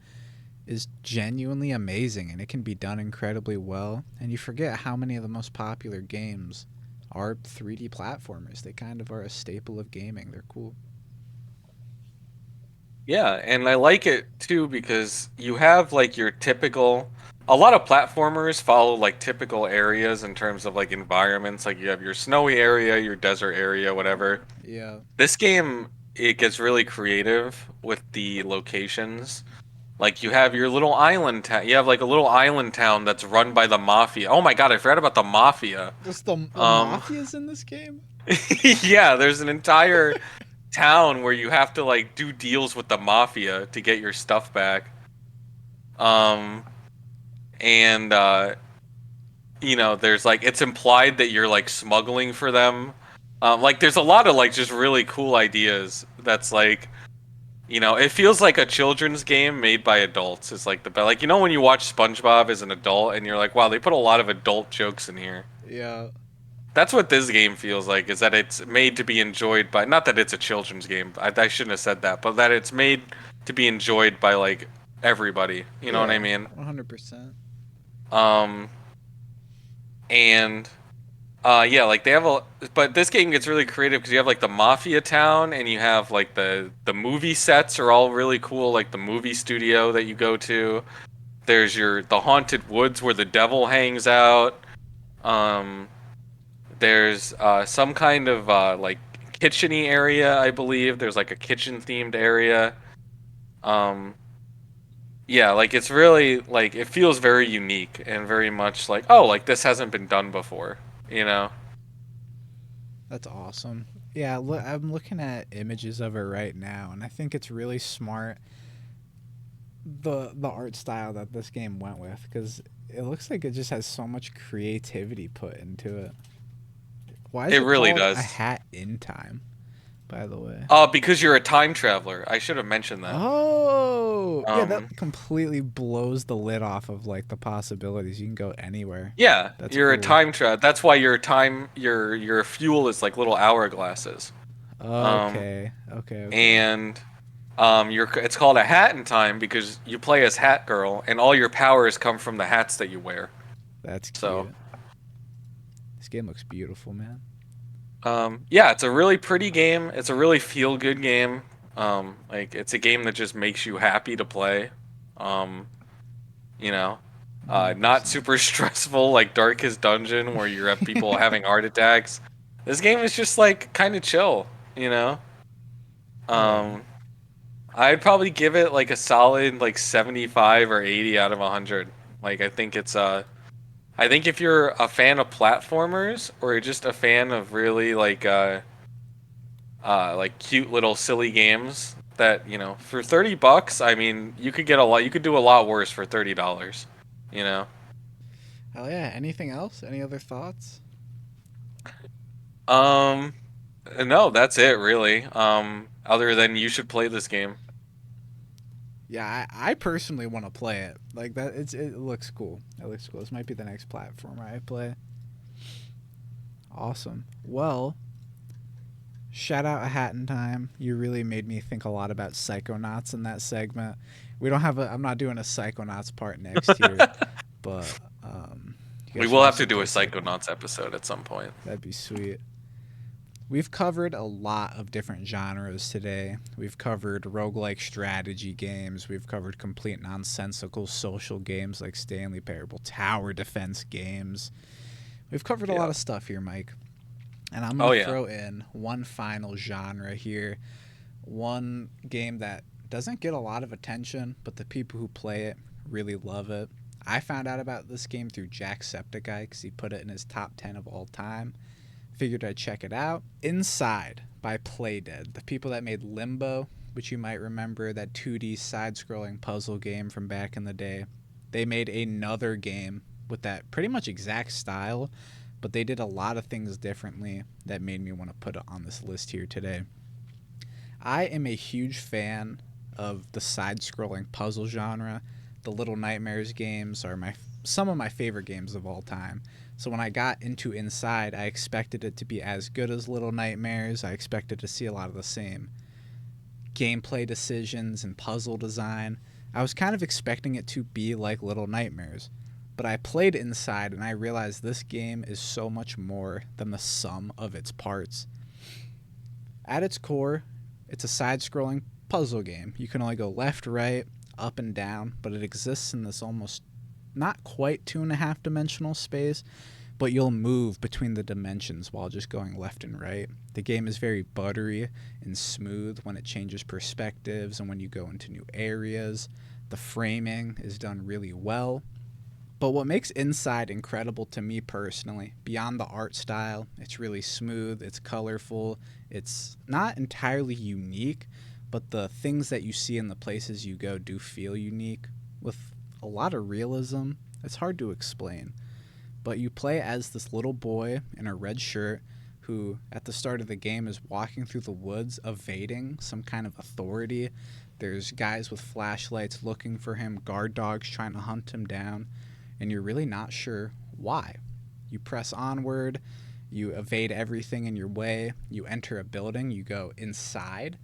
is genuinely amazing and it can be done incredibly well. And you forget how many of the most popular games are 3D platformers. They kind of are a staple of gaming. They're cool. yeah, and I like it too because you have like your typical. A lot of platformers follow like typical areas in terms of like environments. Like you have your snowy area, your desert area, whatever. Yeah. This game it gets really creative with the locations. Like you have your little island town. You have like a little island town that's run by the mafia. Oh my god, I forgot about the mafia. Just the Um, mafia's in this game. yeah, there's an entire town where you have to like do deals with the mafia to get your stuff back. Um, and there's like it's implied that you're like smuggling for them. Like there's a lot of like just really cool ideas. That's like, it feels like a children's game made by adults. Is like the best. Like when you watch SpongeBob as an adult and you're like, wow, they put a lot of adult jokes in here. Yeah. That's what this game feels like. Is that it's made to be enjoyed by, not that it's a children's game. I shouldn't have said that, but that it's made to be enjoyed by like everybody. You know what I mean? 100%. Um, and yeah, like they have but this game gets really creative because you have like the mafia town and you have like the movie sets are all really cool, like the movie studio that you go to. There's the haunted woods where the devil hangs out. Um, there's some kind of like kitcheny area, I believe. There's like a kitchen themed area. Um, yeah, like it's really like it feels very unique and very much like, oh, like this hasn't been done before, you know? That's awesome. Yeah, I'm looking at images of it right now, and I think it's really smart the art style that this game went with, because it looks like it just has so much creativity put into it. Why is It it really called does. A Hat in Time, by the way? Because you're a time traveler. I should have mentioned that. Oh, yeah, that Um, completely blows the lid off of like the possibilities. You can go anywhere. yeah, That's you're a cool. time travel. That's why your fuel is like little hourglasses. Um, Okay, okay, okay. and it's called a hat in time because you play as Hat Girl, and all your powers come from the hats that you wear. That's So, cute. This game looks beautiful, man. yeah, it's a really pretty game. It's a really feel good game. Like it's a game that just makes you happy to play. Um, you know, not 100%. super stressful like Darkest Dungeon where you have people having heart attacks. This game is just like kind of chill, you know. Hell yeah. Um, I'd probably give it like a solid like 75 or 80 out of 100. Like I think if you're a fan of platformers or you're just a fan of really like cute little silly games that, for $30, I mean, you could get a lot, you could do a lot worse for $30, you know. Hell yeah. Anything else? Any other thoughts? Um, no, that's it really. Other than you should play this game. Yeah, I personally want to play it. Like that, it looks cool. It looks cool. This might be the next platformer I play. Awesome. Well, shout out A Hat in Time. You really made me think a lot about Psychonauts in that segment. We don't have a. I'm not doing a Psychonauts part next year, but you We guys should will have to also do a play Psychonauts. Psychonauts episode at some point. That'd be sweet. We've covered a lot of different genres today. We've covered roguelike strategy games. We've covered complete nonsensical social games like Stanley Parable, tower defense games. We've covered a lot Yeah. of stuff here, Mike. And I'm Oh going to yeah. throw in one final genre here. One game that doesn't get a lot of attention, but the people who play it really love it. I found out about this game through Jacksepticeye because he put it in his top 10 of all time. Figured I'd check it out. Inside by Playdead, the people that made Limbo, which you might remember, that 2D side-scrolling puzzle game from back in the day. They made another game with that pretty much exact style, but they did a lot of things differently that made me want to put it on this list here today. I am a huge fan of the side-scrolling puzzle genre. The Little Nightmares games are some of my favorite games of all time. So when I got into Inside, I expected it to be as good as Little Nightmares. I expected to see a lot of the same gameplay decisions and puzzle design. I was kind of expecting it to be like Little Nightmares. But I played Inside and I realized this game is so much more than the sum of its parts. At its core, it's a side-scrolling puzzle game. You can only go left, right, up, and down, but it exists in this almost not quite 2.5 dimensional space, but you'll move between the dimensions while just going left and right. The game is very buttery and smooth when it changes perspectives and when you go into new areas. The framing is done really well. But what makes Inside incredible to me personally, beyond the art style, it's really smooth, it's colorful, it's not entirely unique, but the things that you see in the places you go do feel unique with a lot of realism. It's hard to explain. But you play as this little boy in a red shirt who, at the start of the game, is walking through the woods evading some kind of authority. There's guys with flashlights looking for him, guard dogs trying to hunt him down, and you're really not sure why. You press onward, you evade everything in your way, you enter a building, you go inside,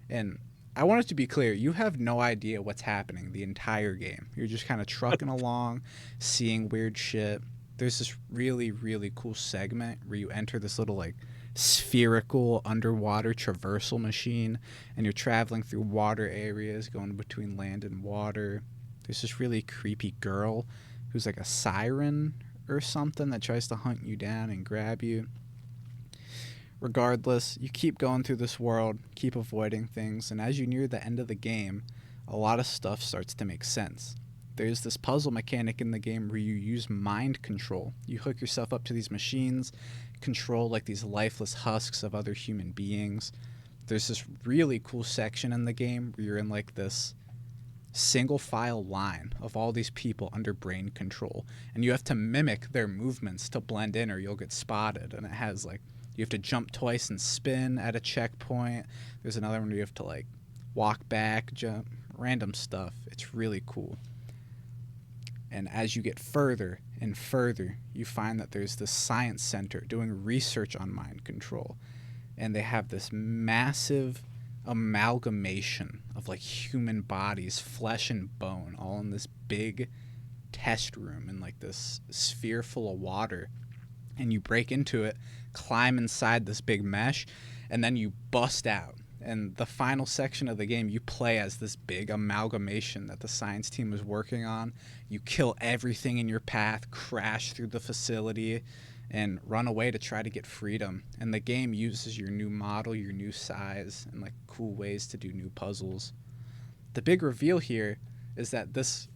and I want it to be clear, you have no idea what's happening the entire game. You're just kind of trucking along, seeing weird shit. There's this really, really cool segment where you enter this little, like, spherical underwater traversal machine, and you're traveling through water areas, going between land and water. There's this really creepy girl who's like a siren or something that tries to hunt you down and grab you. Regardless, you keep going through this world, keep avoiding things, and as you near the end of the game, a lot of stuff starts to make sense. There's this puzzle mechanic in the game where you use mind control. You hook yourself up to these machines, control like these lifeless husks of other human beings. There's this really cool section in the game where you're in like this single file line of all these people under brain control, and you have to mimic their movements to blend in or you'll get spotted. And it has like, you have to jump twice and spin at a checkpoint. There's another one where you have to like walk back, jump, random stuff. It's really cool. And as you get further and further, you find that there's this science center doing research on mind control, and they have this massive amalgamation of like human bodies, flesh and bone, all in this big test room in like this sphere full of water. And you break into it, climb inside this big mesh, and then you bust out. And the final section of the game, you play as this big amalgamation that the science team was working on. You kill everything in your path, crash through the facility, and run away to try to get freedom. And the game uses your new model, your new size, and like cool ways to do new puzzles. The big reveal here is that this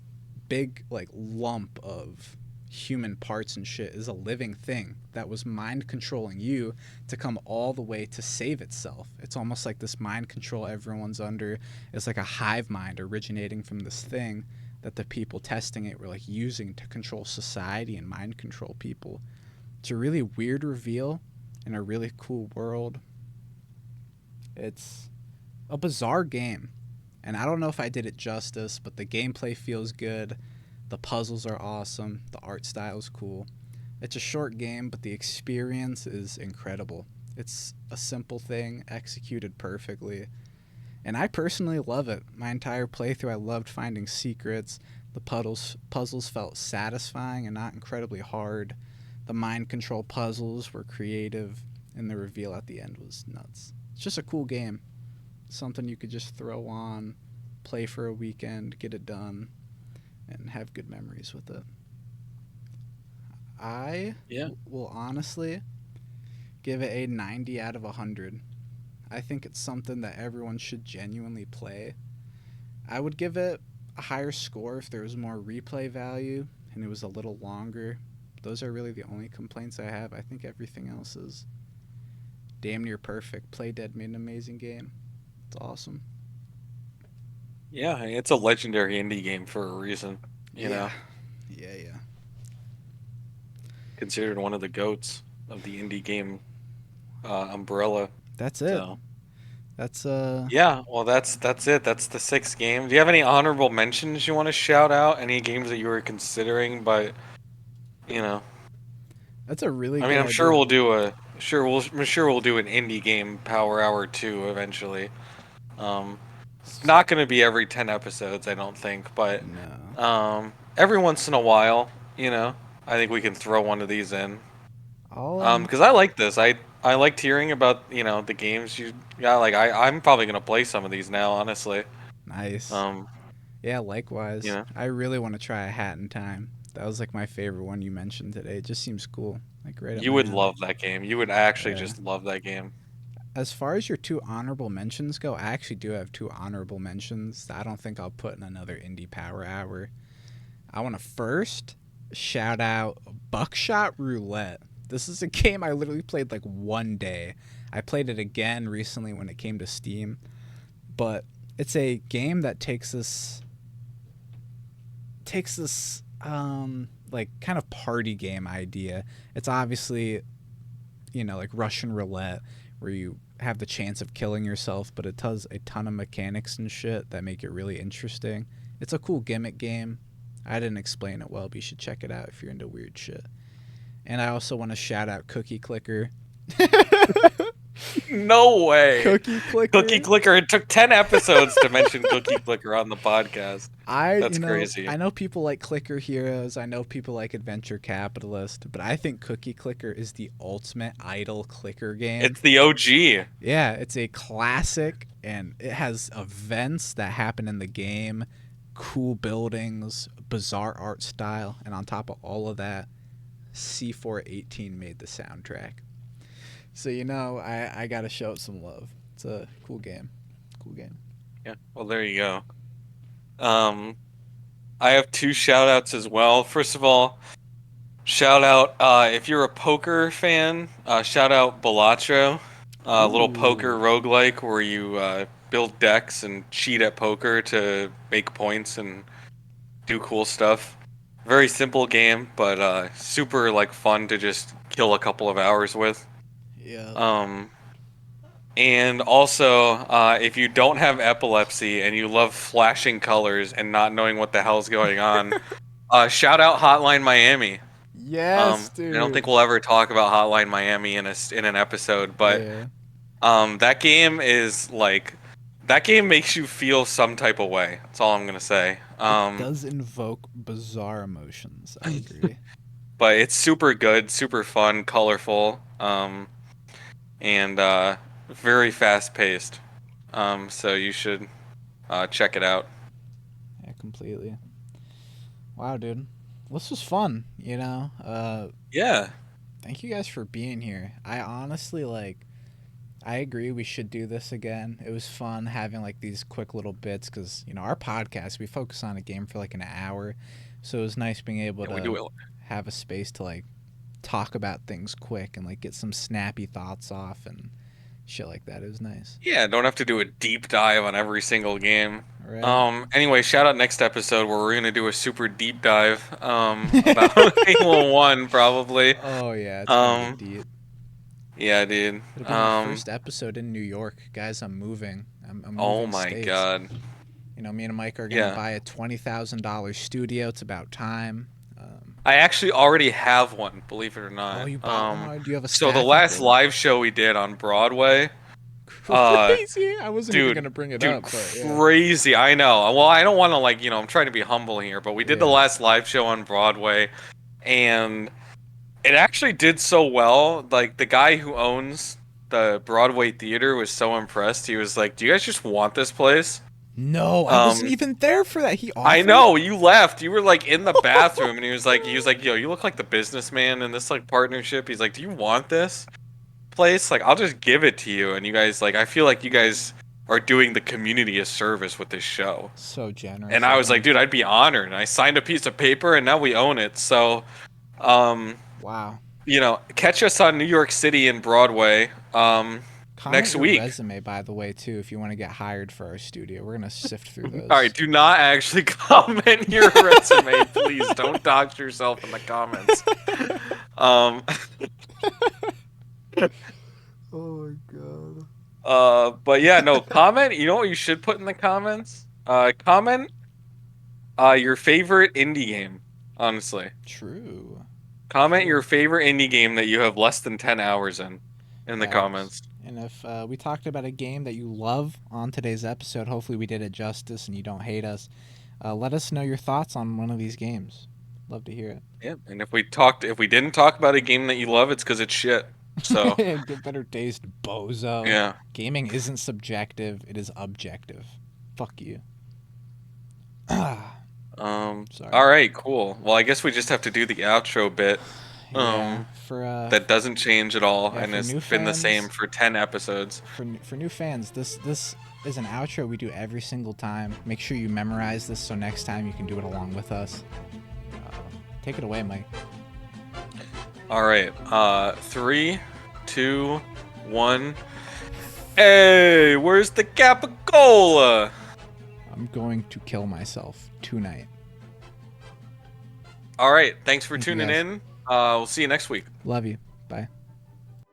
big like lump of human parts and shit is a living thing that was mind controlling you to come all the way to save itself. It's almost like this mind control everyone's under is like a hive mind originating from this thing that the people testing it were like using to control society and mind control people. It's a really weird reveal in a really cool world. It's a bizarre game, and I don't know if I did it justice, but the gameplay feels good. The puzzles are awesome. The art style is cool. It's a short game, but the experience is incredible. It's a simple thing executed perfectly. And I personally love it. My entire playthrough, I loved finding secrets. The puzzles felt satisfying and not incredibly hard. The mind control puzzles were creative, and the reveal at the end was nuts. It's just a cool game. Something you could just throw on, play for a weekend, get it done, and have good memories with it. I will honestly give it a 90 out of 100. I think it's something that everyone should genuinely play. I would give it a higher score if there was more replay value and it was a little longer. Those are really the only complaints I have. I think everything else is damn near perfect. Playdead made an amazing game. It's awesome. Yeah, it's a legendary indie game for a reason. You know, Yeah. considered one of the goats of the indie game umbrella. That's it. So That's yeah, well that's it. That's the 6 game. Do you have any honorable mentions you want to shout out? Any games that you were considering, but you know, that's a really I mean, good I'm sure idea. we'll do a I'm sure we'll do an indie game Power Hour 2 eventually. Um, it's not going to be every 10 episodes, I don't think, but No. every once in a while, you know, I think we can throw one of these in. I'll Because I like this. I liked hearing about the games you got. Like I'm probably gonna play some of these now, honestly. nice. Um, Yeah, you likewise. know, I really want to try a Hat in Time. That was like my favorite one you mentioned today. It just seems cool. Like right up You my would alley. love that game. You would actually Yeah. just love that game. As far as your 2 honorable mentions go, I actually do have 2 honorable mentions that I don't think I'll put in another Indie Power Hour. I want to first shout out Buckshot Roulette. This is a game I literally played like one day. I played it again recently when it came to Steam, but it's a game that takes this like kind of party game idea. It's obviously, like Russian roulette where you have the chance of killing yourself, but it does a ton of mechanics and shit that make it really interesting. It's a cool gimmick game. I didn't explain it well, but you should check it out if you're into weird shit. And I also want to shout out Cookie Clicker. No way. Cookie Clicker. Cookie Clicker. It took 10 episodes to mention Cookie Clicker on the podcast. That's crazy. I know people like Clicker Heroes. I know people like Adventure Capitalist, but I think Cookie Clicker is the ultimate idle clicker game. It's the OG. Yeah, it's a classic, and it has events that happen in the game, cool buildings, bizarre art style, and on top of all of that, C418 made the soundtrack. So I gotta show it some love. It's a cool game. Yeah, well, there you go. I have 2 shout outs as well. First of all, shout out if you're a poker fan, shout out Balatro, a little poker roguelike where you build decks and cheat at poker to make points and do cool stuff. Very simple game, but super like fun to just kill a couple of hours with. Yeah. And also, if you don't have epilepsy and you love flashing colors and not knowing what the hell's going on, shout out Hotline Miami. Yes, dude. I don't think we'll ever talk about Hotline Miami in an episode, but that game is like that game makes you feel some type of way. That's all I'm gonna say. It does invoke bizarre emotions. I agree. But it's super good, super fun, colorful, and very fast paced. So you should check it out. Yeah, completely. Wow, dude. This was fun, Yeah. Thank you guys for being here. I honestly I agree we should do this again. It was fun having like these quick little bits because our podcast, we focus on a game for like an hour, so it was nice being able to have a space to like talk about things quick and like get some snappy thoughts off and shit like that. It was nice. Yeah, don't have to do a deep dive on every single game. Right. Anyway, shout out next episode where we're gonna do a super deep dive about Halo 1 probably. Oh yeah, it's gonna get deep. Yeah, dude. It'll be my first episode in New York, guys. I'm moving. I'm moving oh my states. God. Me and Mike are gonna buy a $20,000 studio. It's about time. I actually already have one, believe it or not. Oh, you bought one? Do you have a So the last live show we did on Broadway. Crazy. I wasn't even gonna bring it up. But, crazy. I know. Well, I don't want to I'm trying to be humble here, but we did the last live show on Broadway, and it actually did so well. Like the guy who owns the Broadway theater was so impressed. He was like, "Do you guys just want this place?" No, I wasn't even there for that. He offered. I know, you left. You were like in the bathroom, and he was like, "Yo, you look like the businessman in this like partnership." He's like, "Do you want this place? Like, I'll just give it to you." And you guys, I feel like you guys are doing the community a service with this show. So generous. And I was like, dude, I'd be honored. And I signed a piece of paper, and now we own it. So, wow. Catch us on New York City and Broadway. Next week. Resume, by the way, too, if you want to get hired for our studio. We're gonna sift through those. All right, do not actually comment your resume, please. Don't dox yourself in the comments. Oh my God. But yeah, no, comment. You know what you should put in the comments? Comment your favorite indie game. Honestly. True. Comment your favorite indie game that you have less than 10 hours in the comments. And if we talked about a game that you love on today's episode, hopefully we did it justice and you don't hate us. Let us know your thoughts on one of these games. Love to hear it. Yeah, and if we didn't talk about a game that you love, it's because it's shit. So get better taste, bozo. Yeah. Gaming isn't subjective; it is objective. Fuck you. Sorry. All right, cool. Well, I guess we just have to do the outro bit. Yeah, for That doesn't change at all, yeah, and for has new been the same fans, for 10 episodes. for new fans, this is an outro we do every single time. Make sure you memorize this so next time you can do it along with us. Take it away, Mike. All right. 3, 2, 1. Hey, where's the Capicola? I'm going to kill myself tonight. All right. Thanks for Thank you, tuning guys. in. We'll see you next week. Love you. Bye.